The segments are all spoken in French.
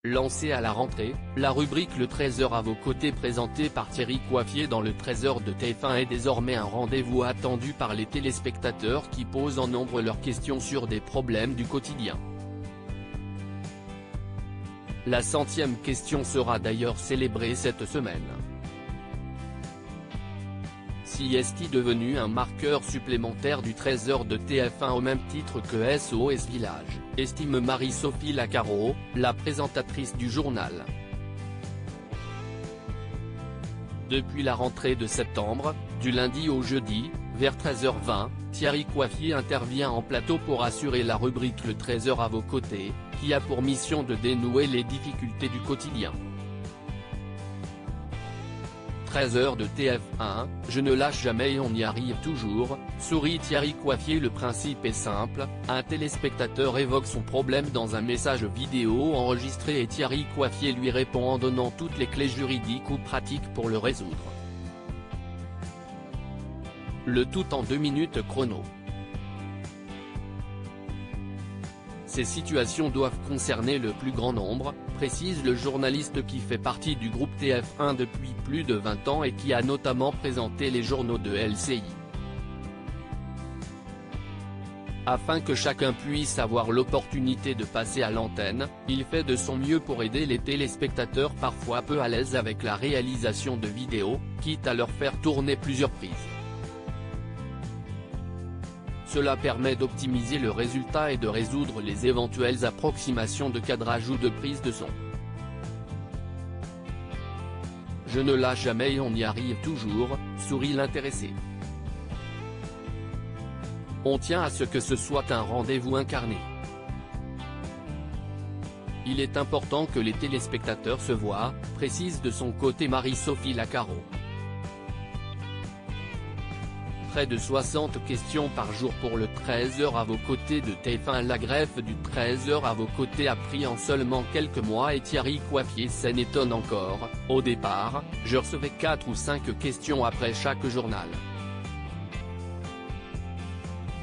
Lancée à la rentrée, la rubrique Le Trésor à vos côtés présentée par Thierry Coiffier dans le Trésor de TF1 est désormais un rendez-vous attendu par les téléspectateurs qui posent en nombre leurs questions sur des problèmes du quotidien. La 100e question sera d'ailleurs célébrée cette semaine. Si est devenu un marqueur supplémentaire du Trésor de TF1 au même titre que SOS Village, estime Marie-Sophie Lacaro, la présentatrice du journal. Depuis la rentrée de septembre, du lundi au jeudi, vers 13h20, Thierry Coiffier intervient en plateau pour assurer la rubrique Le Trésor à vos côtés, qui a pour mission de dénouer les difficultés du quotidien. 13h de TF1, je ne lâche jamais et on y arrive toujours, sourit Thierry Coiffier. Le principe est simple, un téléspectateur évoque son problème dans un message vidéo enregistré et Thierry Coiffier lui répond en donnant toutes les clés juridiques ou pratiques pour le résoudre. Le tout en 2 minutes chrono. Ces situations doivent concerner le plus grand nombre, précise le journaliste qui fait partie du groupe TF1 depuis plus de 20 ans et qui a notamment présenté les journaux de LCI. Afin que chacun puisse avoir l'opportunité de passer à l'antenne, il fait de son mieux pour aider les téléspectateurs parfois peu à l'aise avec la réalisation de vidéos, quitte à leur faire tourner plusieurs prises. Cela permet d'optimiser le résultat et de résoudre les éventuelles approximations de cadrage ou de prise de son. Je ne lâche jamais et on y arrive toujours, sourit l'intéressé. On tient à ce que ce soit un rendez-vous incarné. Il est important que les téléspectateurs se voient, précise de son côté Marie-Sophie Lacaro. Près de 60 questions par jour pour le Trésor à vos côtés de TF1. La greffe du Trésor à vos côtés a pris en seulement quelques mois et Thierry Coiffier s'en étonne encore. Au départ, je recevais 4 ou 5 questions après chaque journal.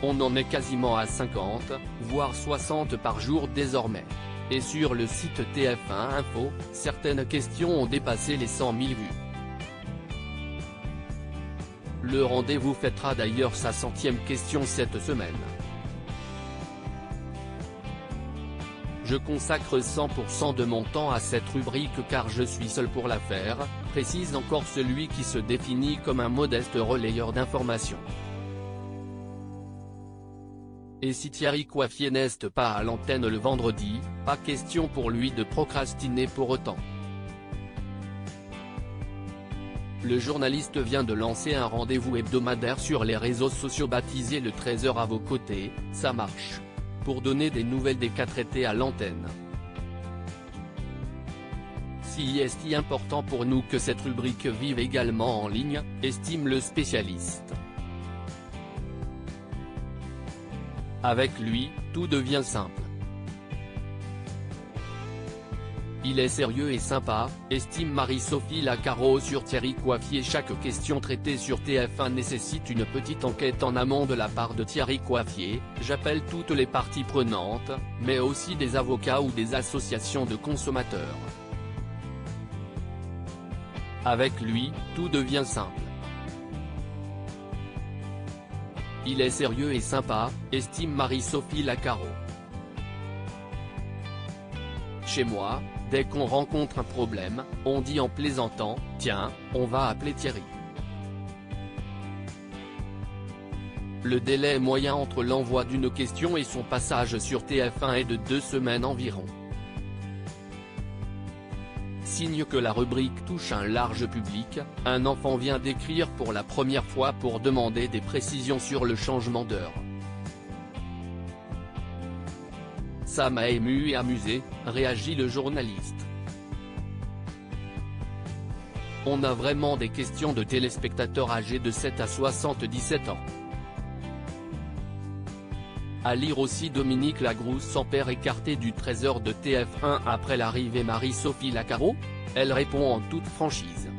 On en est quasiment à 50, voire 60 par jour désormais. Et sur le site TF1 Info, certaines questions ont dépassé les 100 000 vues. Le rendez-vous fêtera d'ailleurs sa 100e question cette semaine. Je consacre 100% de mon temps à cette rubrique car je suis seul pour la faire, précise encore celui qui se définit comme un modeste relayeur d'informations. Et si Thierry Coiffier n'est pas à l'antenne le vendredi, pas question pour lui de procrastiner pour autant. Le journaliste vient de lancer un rendez-vous hebdomadaire sur les réseaux sociaux baptisé Le Trésor à vos côtés, ça marche. Pour donner des nouvelles des cas traités à l'antenne. Si est important pour nous que cette rubrique vive également en ligne, estime le spécialiste. Avec lui, tout devient simple. Il est sérieux et sympa, estime Marie-Sophie Lacaro sur Thierry Coiffier. Chaque question traitée sur TF1 nécessite une petite enquête en amont de la part de Thierry Coiffier. J'appelle toutes les parties prenantes, mais aussi des avocats ou des associations de consommateurs. Avec lui, tout devient simple. Il est sérieux et sympa, estime Marie-Sophie Lacaro. Chez moi, dès qu'on rencontre un problème, on dit en plaisantant, tiens, on va appeler Thierry. Le délai moyen entre l'envoi d'une question et son passage sur TF1 est de 2 semaines environ. Signe que la rubrique touche un large public, un enfant vient d'écrire pour la première fois pour demander des précisions sur le changement d'heure. Ça m'a ému et amusé, réagit le journaliste. On a vraiment des questions de téléspectateurs âgés de 7 à 77 ans. À lire aussi Dominique Lagrousse sans père écarté du Trésor de TF1 après l'arrivée Marie-Sophie Lacaro. Elle répond en toute franchise.